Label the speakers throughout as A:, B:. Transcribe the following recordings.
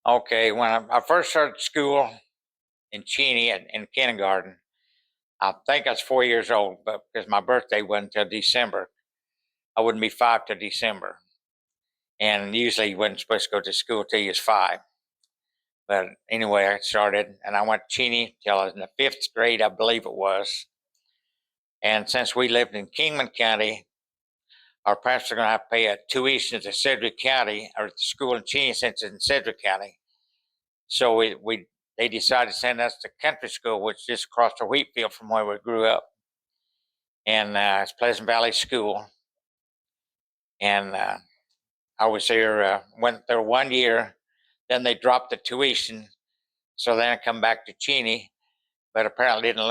A: Okay, when I first started school in Cheney in kindergarten, I think I was 4 years old, but because my birthday wasn't until December, I wouldn't be five till December. And usually you wasn't supposed to go to school till you was five. But anyway, I started and I went to Cheney till I was in the fifth grade, I believe it was. And since we lived in Kingman County, our parents are going to have to pay a tuition to Sedgwick County or the school in Cheney since it's in Sedgwick County. So they decided to send us to country school, which just across the wheat field from where we grew up. And it's Pleasant Valley School. And I was there, went there 1 year. Then they dropped the tuition. So then I come back to Cheney, but apparently didn't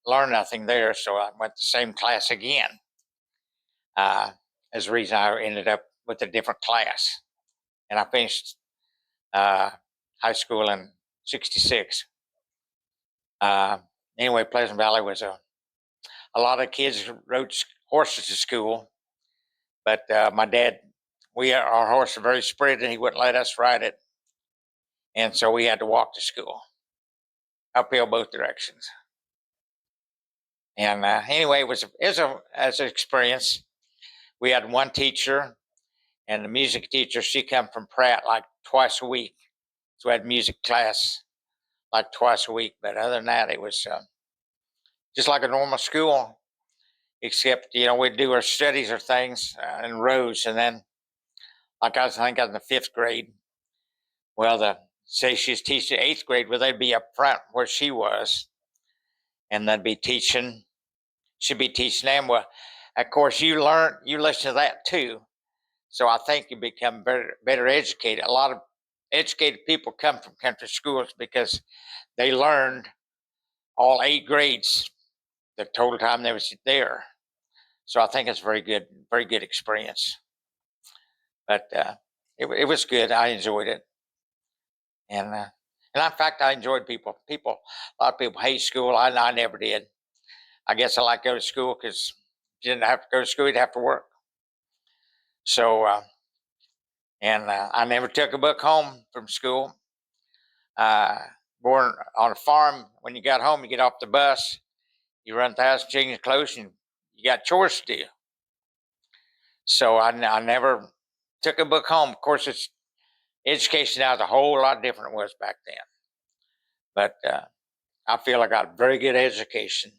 A: learn nothing there. So I went the same class again. As the reason I ended up with a different class. And I finished high school in '66. Anyway, Pleasant Valley was a lot of kids rode horses to school, but my dad, our horse was very spirited, and he wouldn't let us ride it, and so we had to walk to school, uphill both directions. And anyway, it was as an experience. We had one teacher, and the music teacher, she come from Pratt like twice a week, so we had music class like twice a week. But other than that, it was just like a normal school, except we'd do our studies or things in rows, and then like I think I was in the fifth grade. Well, say she's teaching eighth grade, well, they'd be up front where she was, and they'd be teaching. She'd be teaching them. Well, of course, you listen to that too. So I think you become better educated. A lot of educated people come from country schools because they learned all 8 grades the total time they was there. So I think it's very good experience. But it was good. I enjoyed it, and in fact, I enjoyed people. A lot of people hate school. I never did. I guess I like to go to school because you didn't have to go to school; you'd have to work. So, and I never took a book home from school. Born on a farm, when you got home, you get off the bus, you run the house, change your clothes, and you got chores to do. So I never took a book home. Of course, education now is a whole lot different than it was back then. But I feel I got a very good education,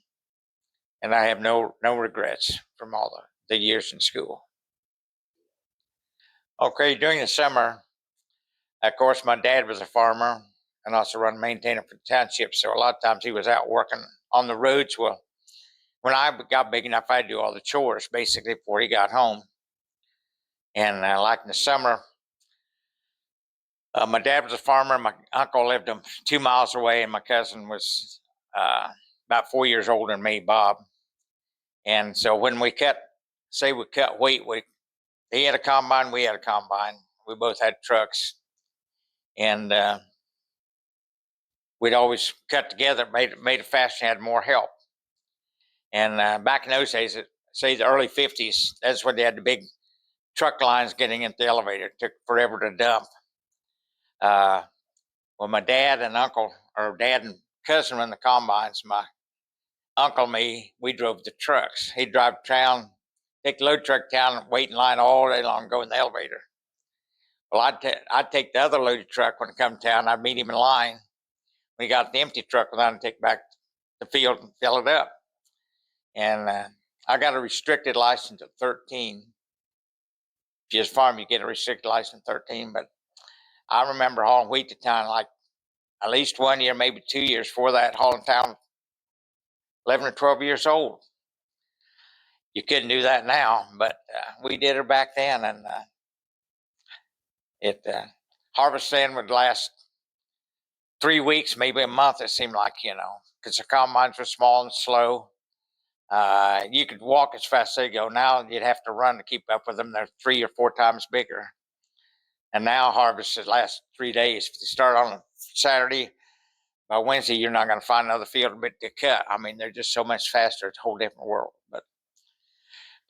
A: and I have no regrets from all the years in school. Okay, during the summer, of course, my dad was a farmer and also run maintainer for the township. So a lot of times he was out working on the roads. Well, when I got big enough, I'd do all the chores basically before he got home. And like in the summer, my dad was a farmer. My uncle lived 2 miles away, and my cousin was about 4 years older than me, Bob. And so when we cut wheat, he had a combine, we had a combine. We both had trucks, and we'd always cut together, made it faster, and had more help. And back in those days, say the early '50s, that's when they had the big truck lines getting into the elevator. It took forever to dump. Well, my dad and cousin run the combines. My uncle and me, we drove the trucks. He'd drive town, take the load truck down, and wait in line all day long, go in the elevator. Well, I'd take the other loaded truck when it come to town. I'd meet him in line. When he got the empty truck, I'd take back the field and fill it up. And I got a restricted license at 13. If you're a farm, you get a restricted license at 13. But I remember hauling wheat to town like at least 1 year, maybe 2 years before that, hauling town 11 or 12 years old. You couldn't do that now, but we did it back then. And harvesting would last 3 weeks, maybe a month, it seemed like, because the combines were small and slow. You could walk as fast as they go. Now you'd have to run to keep up with them. They're 3 or 4 times bigger. And now harvests last 3 days. If you start on Saturday, by Wednesday, you're not going to find another field to cut. I mean, they're just so much faster. It's a whole different world.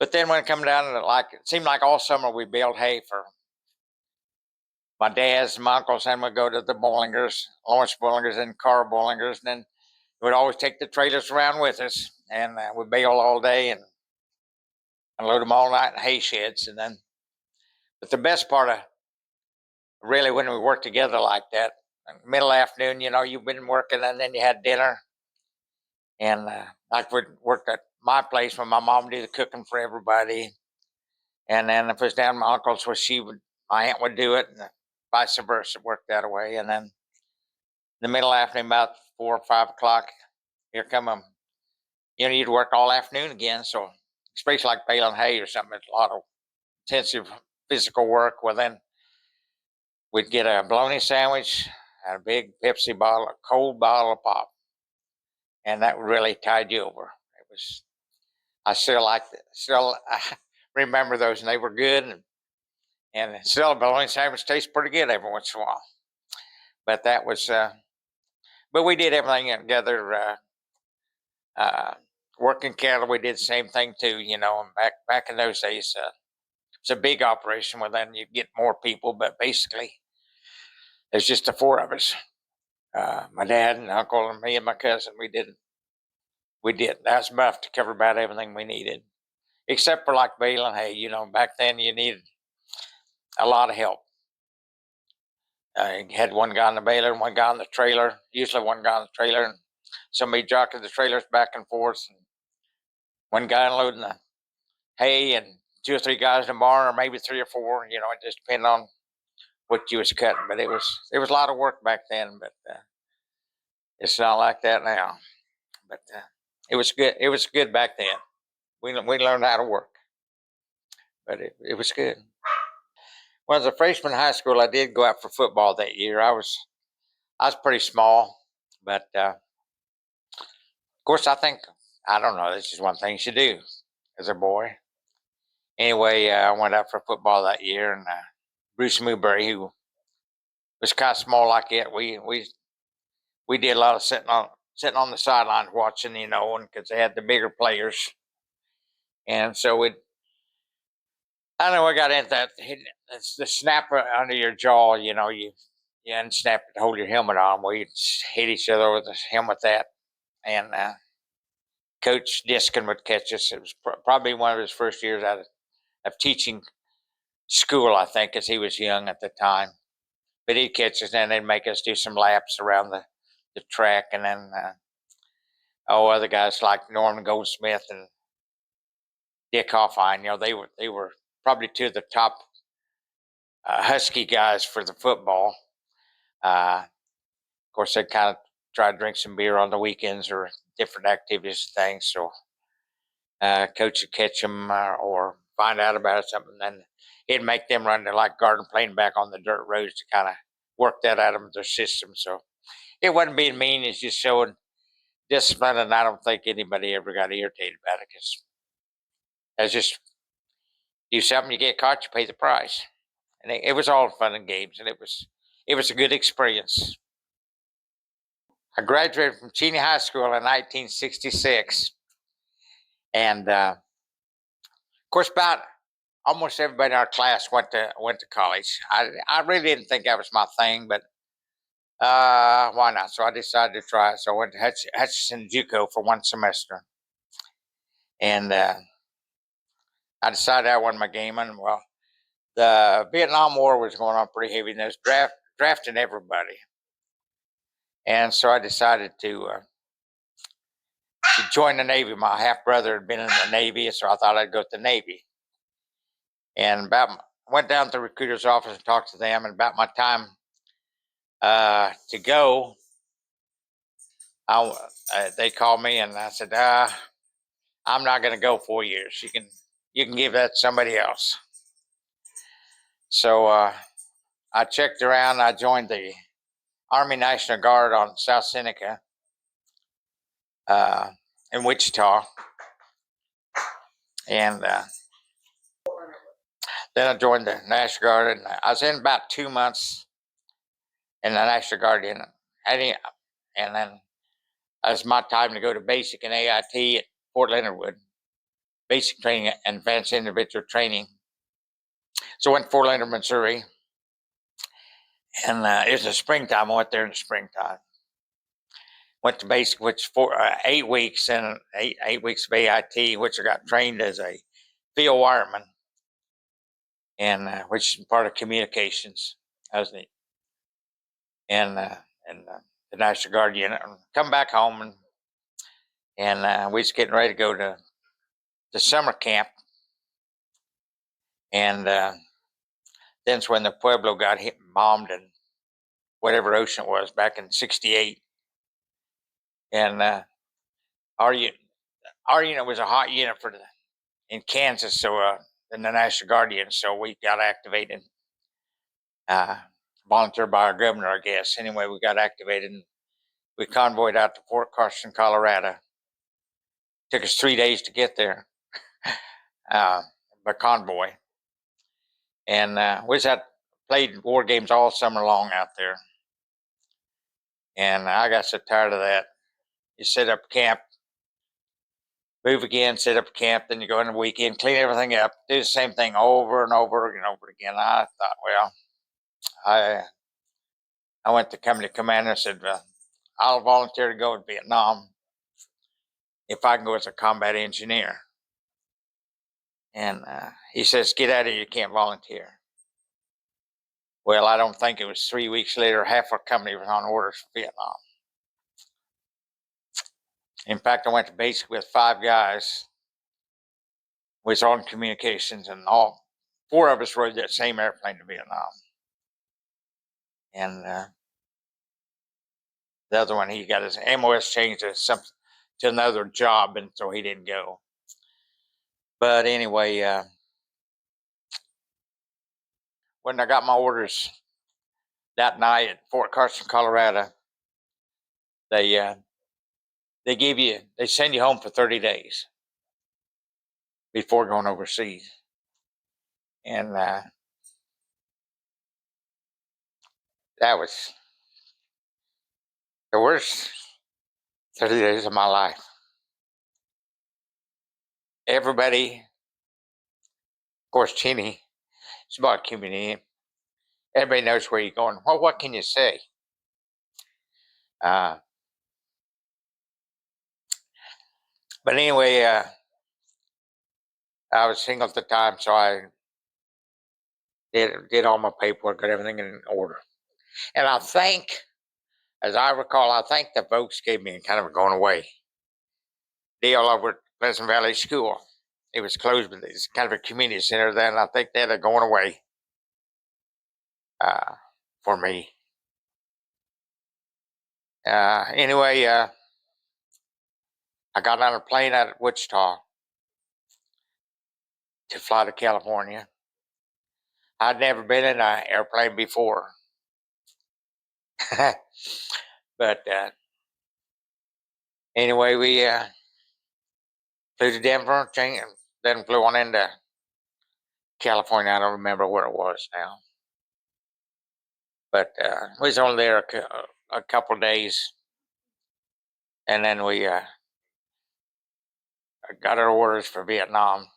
A: But then when it come down to it seemed like all summer we baled hay for my dads, my uncles, and we'd go to the Bollingers, Lawrence Bollingers, and Carl Bollingers, and then we'd always take the trailers around with us, and we'd bale all day and unload them all night in hay sheds, and then. But the best part of really when we worked together like that, middle afternoon, you've been working, and then you had dinner, and like we worked at my place when my mom did the cooking for everybody, and then if it was down my uncle's, where my aunt would do it, and vice versa, worked that way, and then the middle afternoon, about 4 or 5 o'clock, here come them. You'd work all afternoon again, so especially like baling hay or something, it's a lot of intensive physical work. Well, then we'd get a bologna sandwich and a big Pepsi bottle, a cold bottle of pop, and that really tied you over. It was. I still like it. Still, I remember those, and they were good. And still, a bologna sandwich tastes pretty good every once in a while. But that was. But we did everything together. Working cattle, we did the same thing too. And back in those days, it's a big operation. Well, then you get more people, but basically, there's just the four of us. My dad and uncle and me and my cousin. We did. That's enough to cover about everything we needed, except for like baling hay. Back then you needed a lot of help. You had one guy on the baler and one guy on the trailer. Usually one guy on the trailer, and somebody jockeyed the trailers back and forth. And one guy unloading the hay, and 2 or 3 guys in the barn, or maybe 3 or 4. It just depended on what you was cutting. But it was a lot of work back then. But it's not like that now. But it was good. It was good back then. We learned how to work, but it was good. When I was a freshman in high school, I did go out for football that year. I was pretty small, but of course, I don't know. This is one thing you should do as a boy. Anyway, I went out for football that year, and Bruce Newberry, who was kind of small like it, we did a lot of sitting on the sidelines watching, and because they had the bigger players, and so I know I got into that. It's the snap under your jaw, you unsnap it to hold your helmet on. We hit each other with the helmet that, and Coach Diskin would catch us. It was probably one of his first years out of teaching school, I think, because he was young at the time. But he'd catch us, and they'd make us do some laps around the track, and then other guys like Norman Goldsmith and Dick Hoffine, they were probably two of the top Husky guys for the football. Of course, they kind of try to drink some beer on the weekends or different activities and things. So coach would catch them or find out about it, something, then he'd make them run to like garden plane back on the dirt roads to kind of work that out of their system. So it wasn't being mean; it's just showing discipline, and I don't think anybody ever got irritated about it because that's just do something, you get caught, you pay the price, and it was all fun and games, and it was a good experience. I graduated from Cheney High School in 1966, and of course, about almost everybody in our class went to college. I really didn't think that was my thing, but why not? So I decided to try it. So I went to Hutchinson JUCO for one semester, and I decided I wasn't my game. And well, the Vietnam War was going on pretty heavy, and they was drafting everybody, and so I decided to join the Navy. My half brother had been in the Navy, so I thought I'd go to the Navy. And went down to the recruiter's office and talked to them. And about my time to go, they called me, and I said, "I'm not going to go 4 years. You can give that to somebody else." So I checked around. I joined the Army National Guard on South Seneca in Wichita, and then I joined the National Guard, and I was in about 2 months in the National Guard, and then it was my time to go to basic and AIT at Fort Leonard Wood, basic training and advanced individual training. So I went to Fort Leonard, Missouri, And it was the springtime. I went there in the springtime. Went to basic, which for 8 weeks and 8 weeks of AIT, which I got trained as a field wireman, and which is part of communications. That was neat. And the National Guard unit. Come back home, and we was getting ready to go to the summer camp, and then's when the Pueblo got hit and bombed, and whatever ocean it was back in '68. And our unit was a hot unit in Kansas, so in the National Guard unit, so we got activated. Volunteered by our governor, I guess. Anyway, we got activated, and we convoyed out to Fort Carson, Colorado. Took us 3 days to get there by convoy, and we played war games all summer long out there. And I got so tired of that. You set up camp, move again, set up camp, then you go in the weekend, clean everything up, do the same thing over and over and over again. I thought, well, I went to company commander and said, I'll volunteer to go to Vietnam if I can go as a combat engineer. And he says, get out of here, you can't volunteer. Well, I don't think it was 3 weeks later, half our company was on orders for Vietnam. In fact, I went to basic with 5 guys. We was on communications, and all 4 of us rode that same airplane to Vietnam. And the other one, he got his MOS changed to another job, and so he didn't go. But anyway, when I got my orders that night at Fort Carson, Colorado, they send you home for 30 days before going overseas. And that was the worst 30 days of my life. Everybody, of course, Cheney, it's about community. Everybody knows where you're going. Well, what can you say? But anyway, I was single at the time, so I did all my paperwork, got everything in order. And I think, as I recall, I think the folks gave me kind of a going away deal over at Pleasant Valley School. It was closed, but it's kind of a community center then. I think they had a going away for me. Anyway, I got on a plane out of Wichita to fly to California. I'd never been in an airplane before. But anyway, we flew to Denver, then flew on into California. I don't remember where it was now. But we was only there a couple of days. And then we got our orders for Vietnam,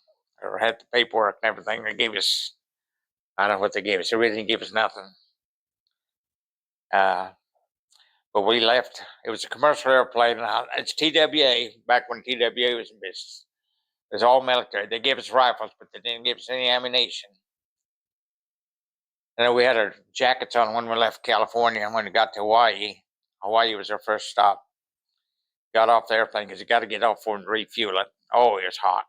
A: or had the paperwork and everything. They gave us, I don't know what they gave us. They really didn't give us nothing. But we left. It was a commercial airplane. It's TWA, back when TWA was in business. It was all military. They gave us rifles, but they didn't give us any ammunition. And then we had our jackets on when we left California. And when we got to Hawaii was our first stop. Got off the airplane because you got to get off for and refuel it. Oh, it was hot.